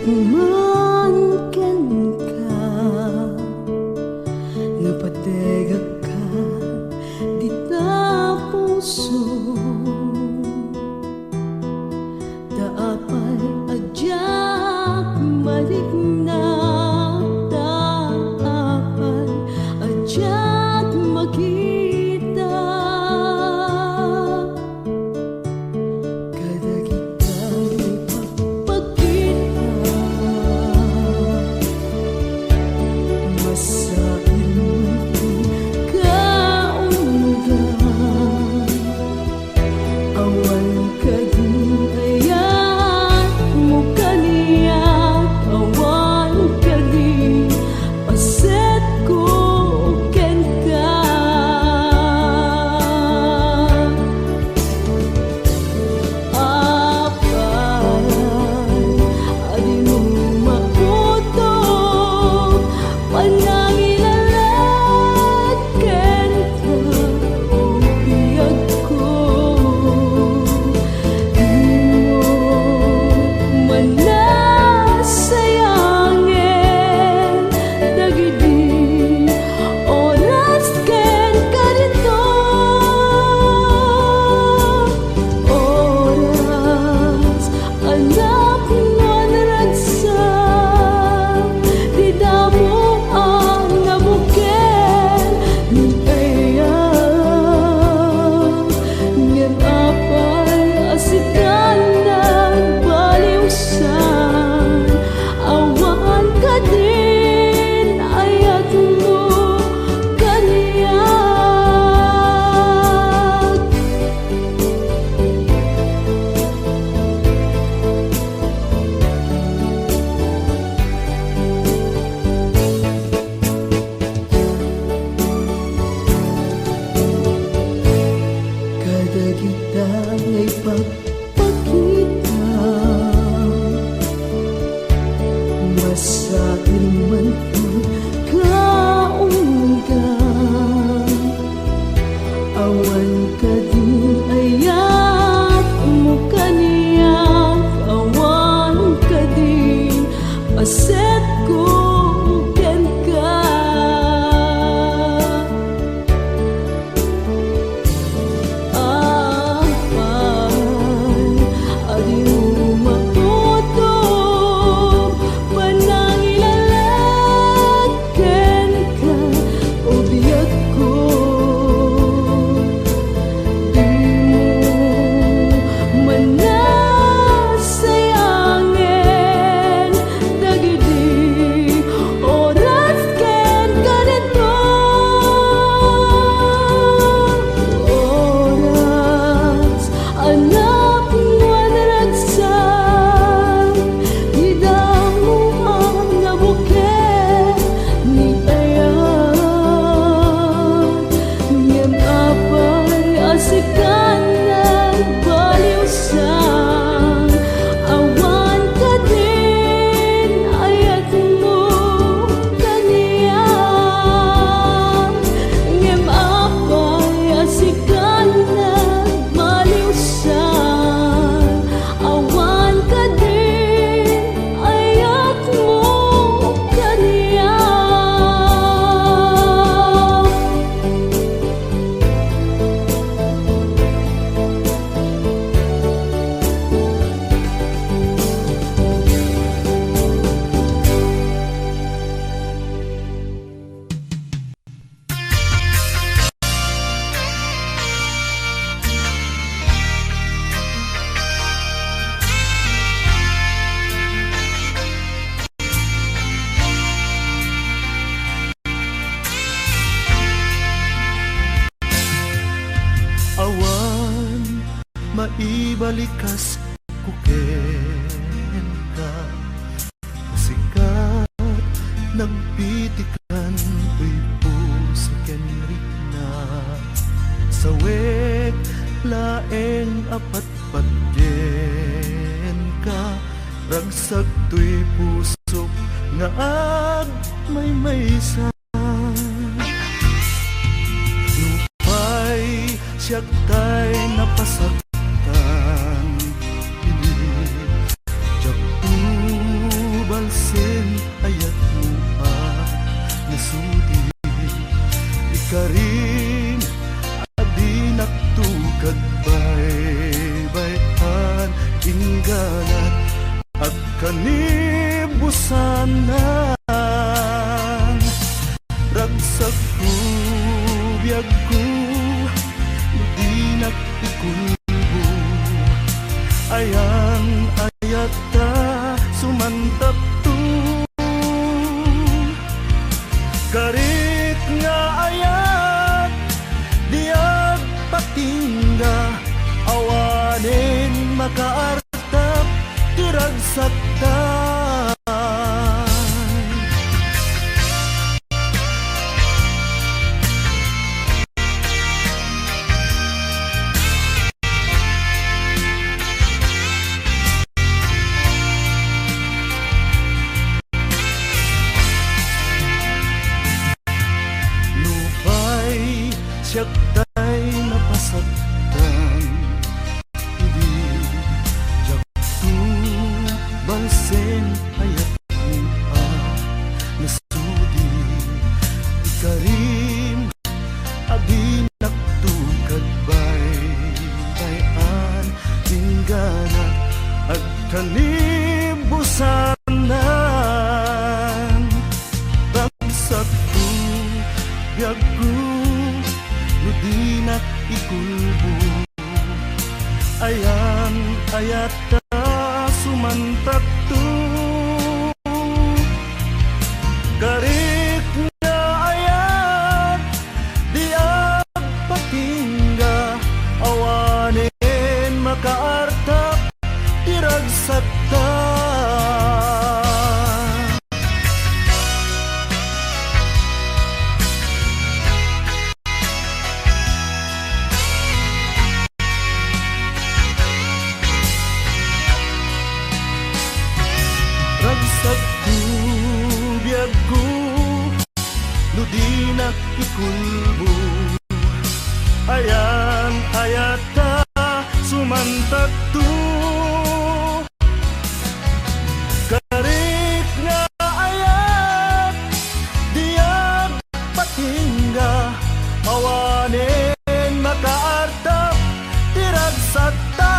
man ken ka, napadega ka di ta puso, daapay adyak maligna, daapay adyak makita. Panangilala nagpitikan uy puso kenrik na sawek laeng apat patyen ka ragsag tuy pusok nga ag may maysa nupay siyak tay napasaktan pilit jak tubalsin ayat mo pa nasudi ikarin adi naktugad bay-bayan inggalan at kanibusanan ragsak ko biyag ko di nakikulbo ayan ayata sumantap to karit nga ayat diag patingga awanin makaartap tiragsaktan lupay siyak tay napasaktan hindi jak tu balsen ayat mo nasudi ikarim adi naktugad bay-bayan tingganan at kanibusanan ragsak ko biyag ko di nakikulbo ayan ayata sumantap to karit nga ayat di agpatingga awanin makaartap tiragsakta ragsak ko biyag ko no di nakikulbo ayan ayata sumantag to karit nga ayat diag patingga awanin makaartap tiragsakta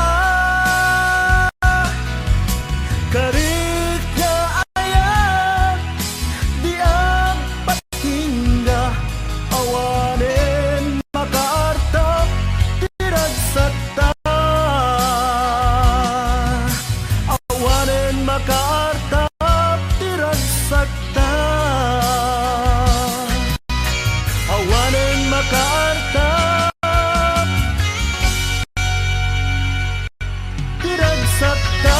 karit nga ayat diag patingga awanin makaartap tiragsakta awanin makaartap tiragsakta awanin makaartap tiragsakta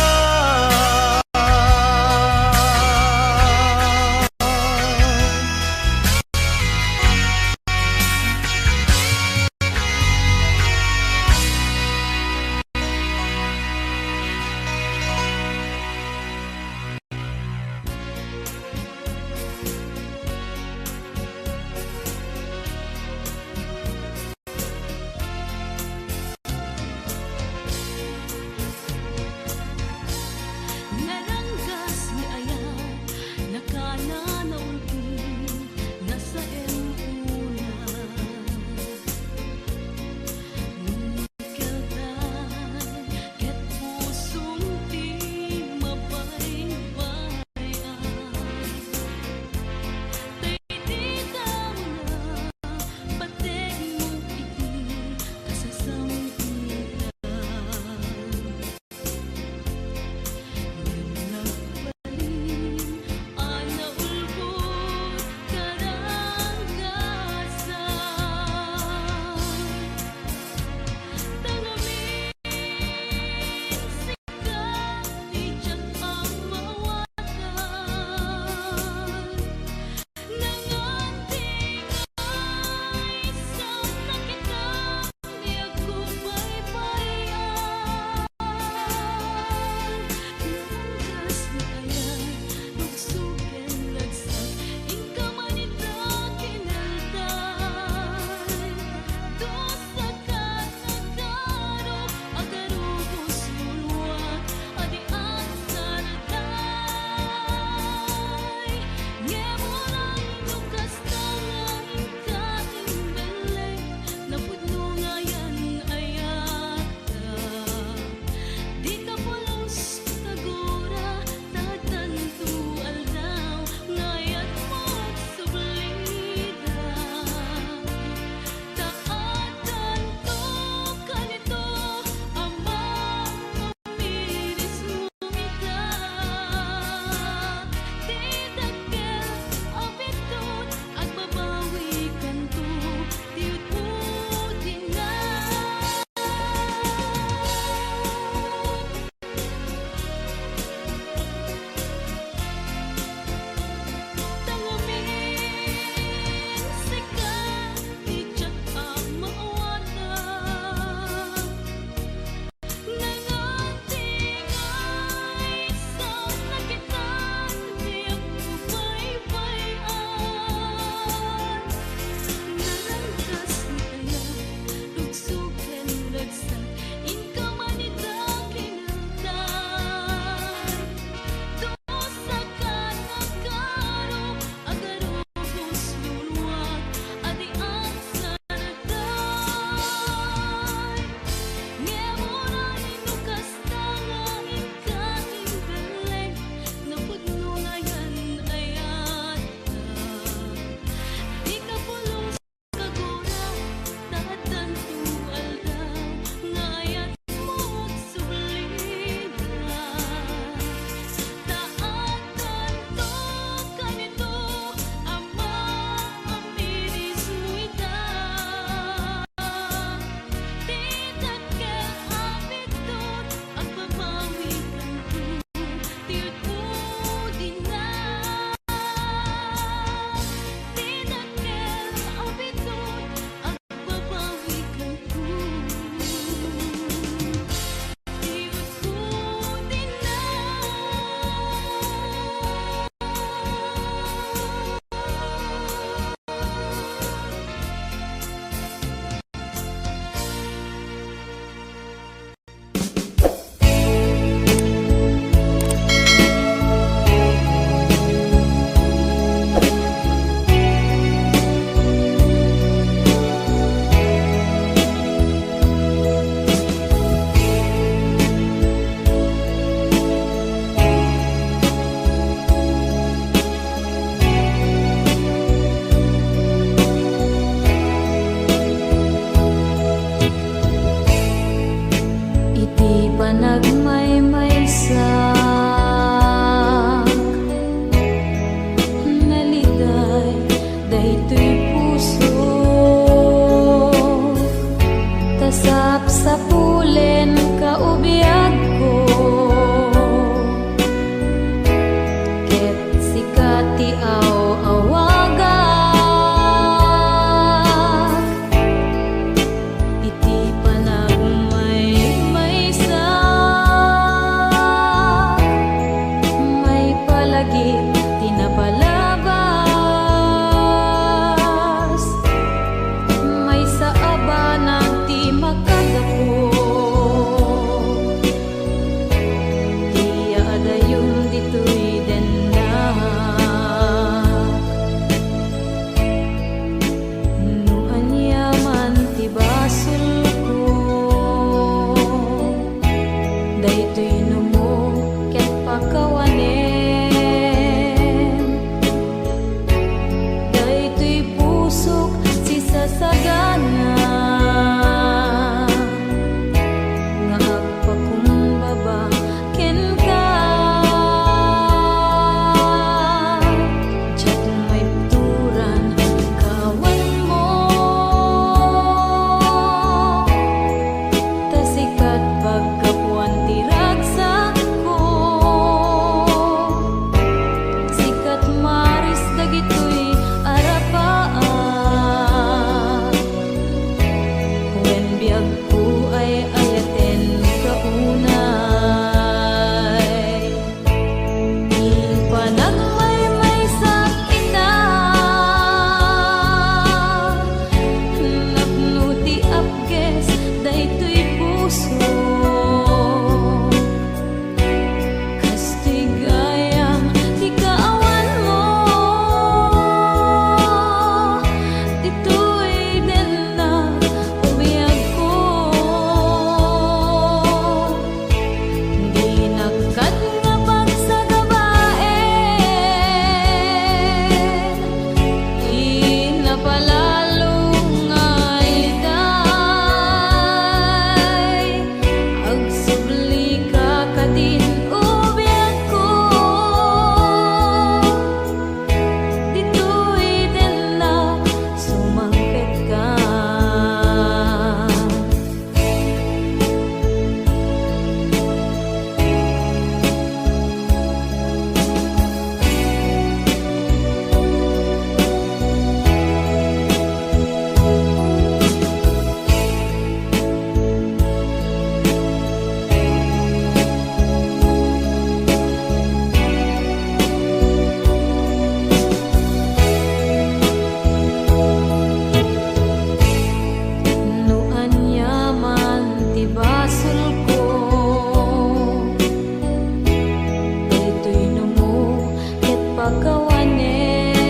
kawanem.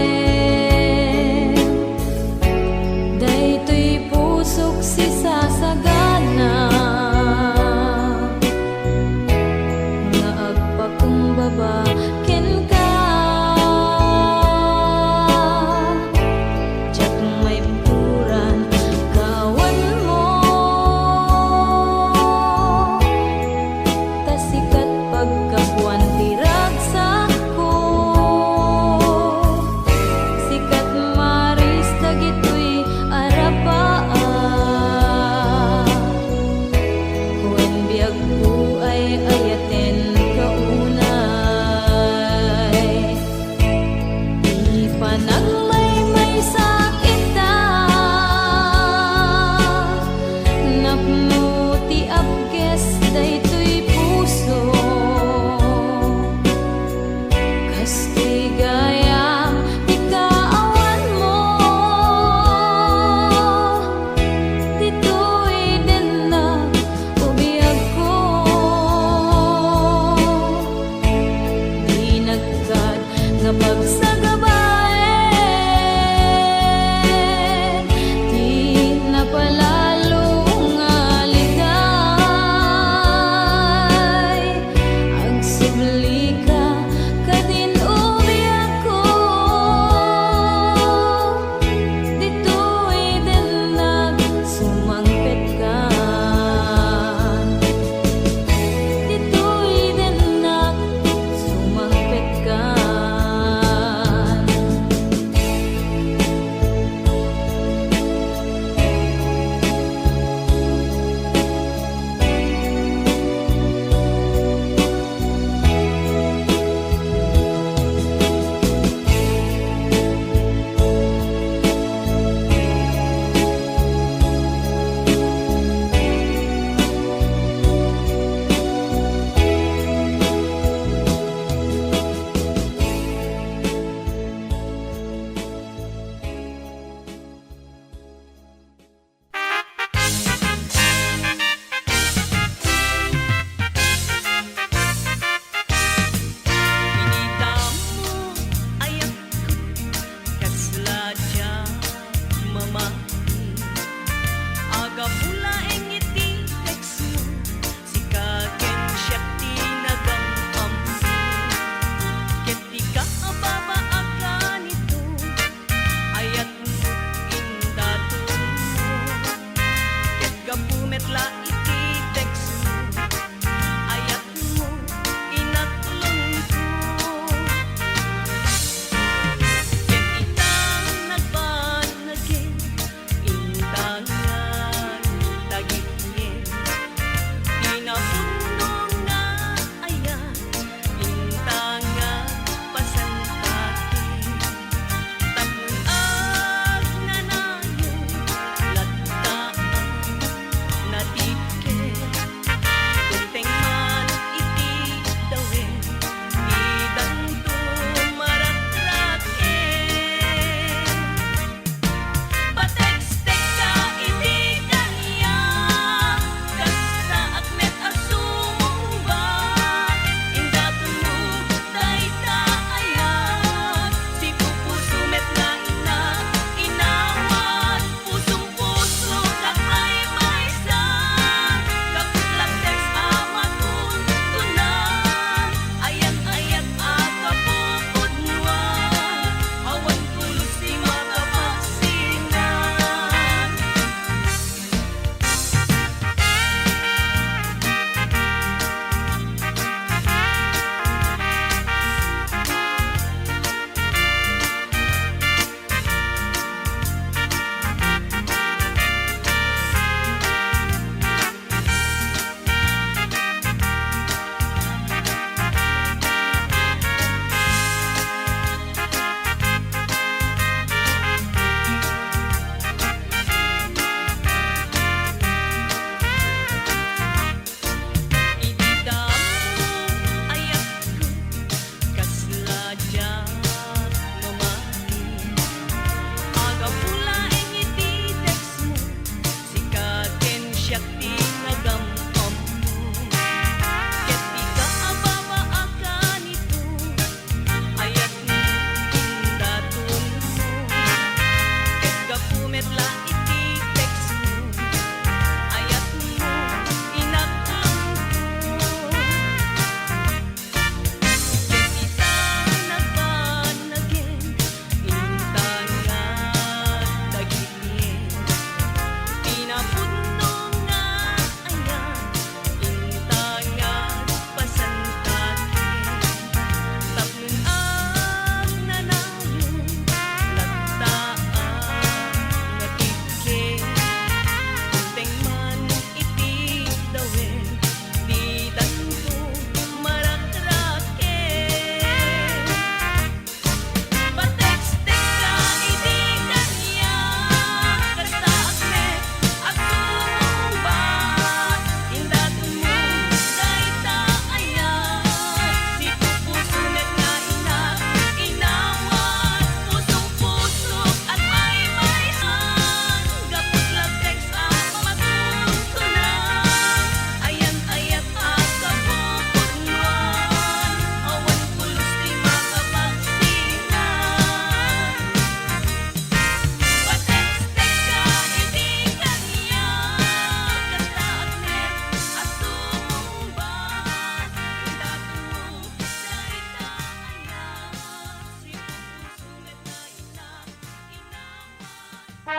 Daytoy pusok si sasagana, nga agpakumbaba ken ka. Tiyak may puran kawan mo, tasikat pagkabuan tirag sako. Sikat maris dagitoy arapaa. Kung biyag ko ay ayaten kaunay, di pa nagmaymay sakita. Napnuti abges daytoy puso, kastigayam ikaawan mo. Dito'y din na ubiyag ko, di nagkat nga pagsagabaen, di napalalo nga ligay. Agsubli ka kadin ubiyag ko, dito'y din nagsumangpet ka. Dito'y din nagsumangpet ka. Pinitamu ayak kasladya mamati. Aga pula engiti teksu si kagen syakti nagamamsi. Ketika ababa akan itu ayatmu indatun mo. Ket gapumetla iti teksu ayatmu inatlong ko. Ket itang nagbanagin intangan dagitngen. Pinapuno nga ayat intangan pasantakin. Tapnon ag nanayon lataan nati Di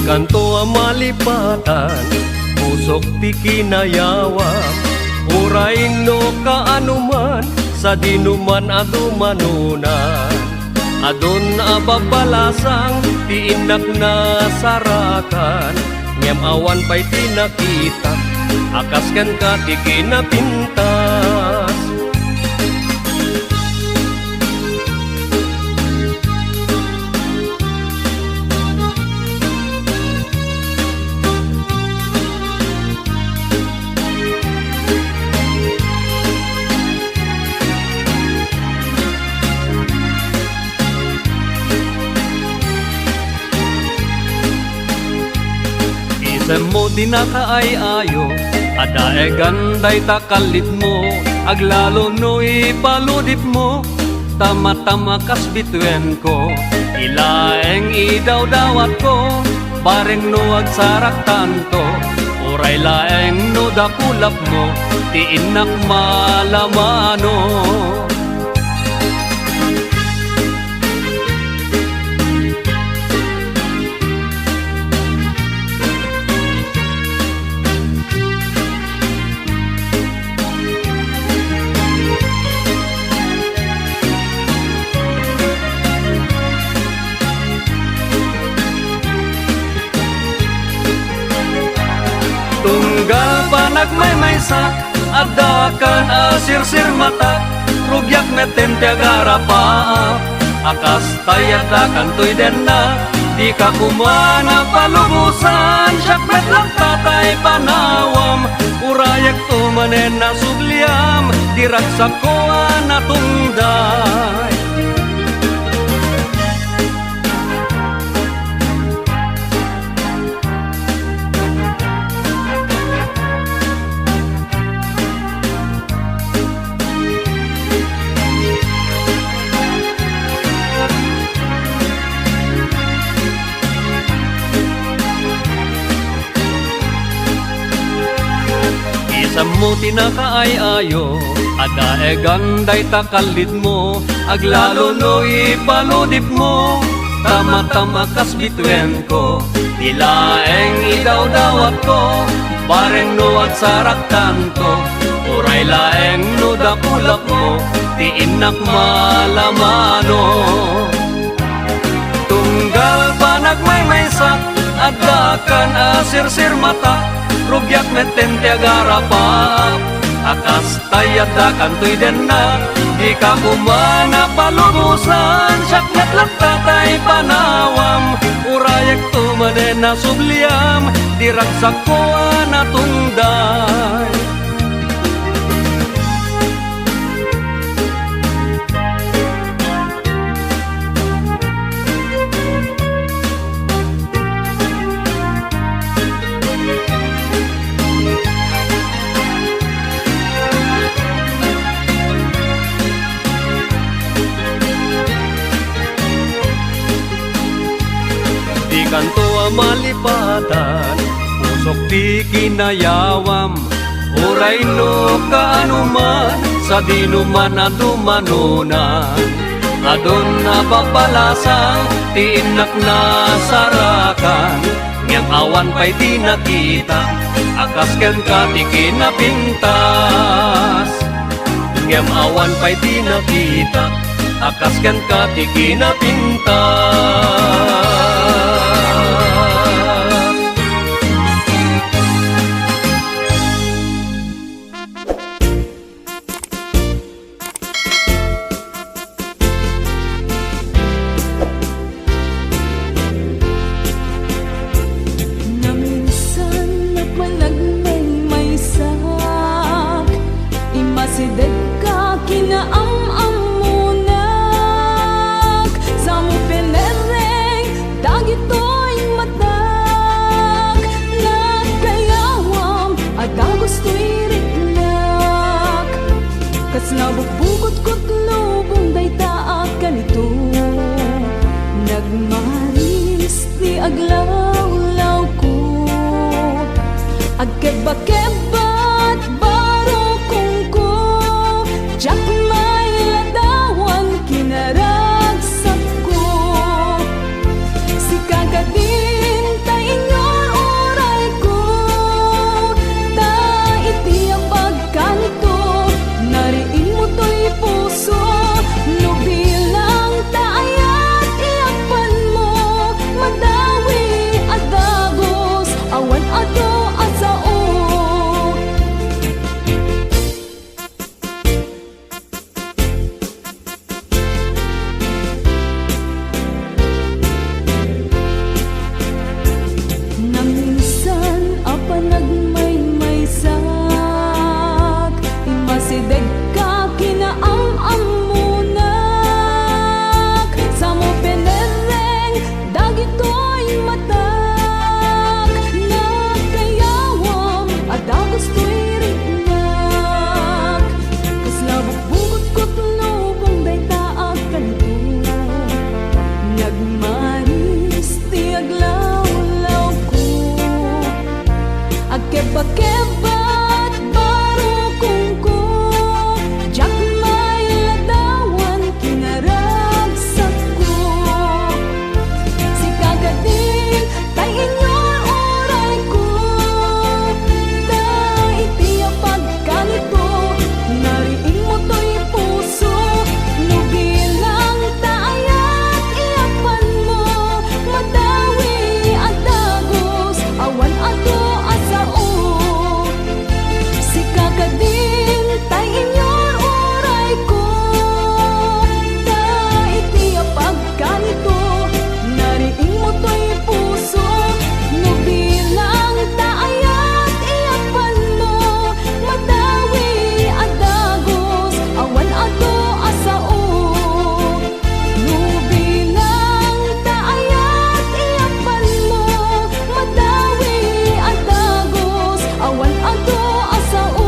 kanto ang malipatan, pusok ti kinayawa. Uray no kaanuman, sa dinuman adumanunan. Adun ababalasang, ti inak na sarakan. Ngem awan pa'y tinakita, akas kan ka ti kinapintas. Mo dinakaay-ayo, adaegan day takalit mo, aglalo no ipaludip mo, tama-tama kas bituen ko, ilaeng idawdawat ko, bareng no agsarak tanto, uray laeng no dakulap mo, ti inak malamano. Tunggal pa nagmaymaysak, adakan asirsir mata, rugyak meten tiagara pa, akas tayadakan tuy denna, di ka kumana palubusan, syakmet lang tatay panawam, urayak tumanen na sugliam, diragsak ko anatungday. Mo tinakaay-ayo, adaegan day takalit mo, aglalo no ipaludip mo, tama-tama kas bituen ko, ilaeng idawdawat ko, bareng no agsarak tanto, uray laeng no dakulap mo, ti inak malamano. Tunggal pa nagmaymaysak, adakan asirsir mata, rugyak meten tiagara pa, akas tayadakan tuy denna, di ka kumana palubusan, syakmet lang tatay panawam, urayak tumanen na subliam, diragsak ko anatungday. Kanto ang malipatan, pusok di kinayawam, uray no kaanuman, sa dinuman at dumanunan. Adon na babalasang, ti inak na sarakan, ngem awan pa'y di nakita, akas ken ka ti kinapintas. Ngem awan pa'y di nakita, akas ken ka ti kinapintas. Sided ka kinaam-amunak, sa mo pinereng kebat baro kungko jak may ladawan kinaragsak ko si kagadin ta inyor oray ko ta iti ang pagkanto nariin mo to'y puso no bilang taayat iakpan mo madawi at dagos awan ato at sao Naminsan apa nagmaymaysak Imasideg ka kinaam-am munak Sa mo penereng dagito'y matak Nakayawam at dagos to'y rignak Kaslabok bugot kot lubong day taag kanito Nagmaris ti aglaw-law ko Agkeba-kebat baro kungko jak may ladawan kinaragsak ko si kagadin tay inyor oray ko ta iti ang pagkanito nariin mo to'y puso no bilang taayat iakpan mo madawi at dagos awan ato at sao si kagadin tay inyor oray ko ta iti ang pagkanito nariin mo to'y puso no bilang taayat iakpan mo madawi at dagos awan ato at sao no bilang taayat iakpan mo madawi at dagos awan ato at sao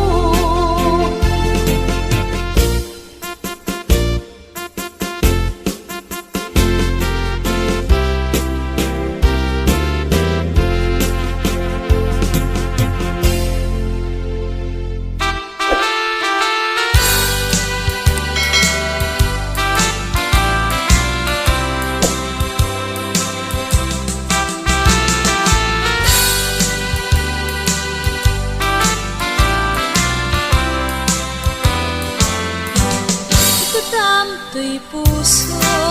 Ito to'y puso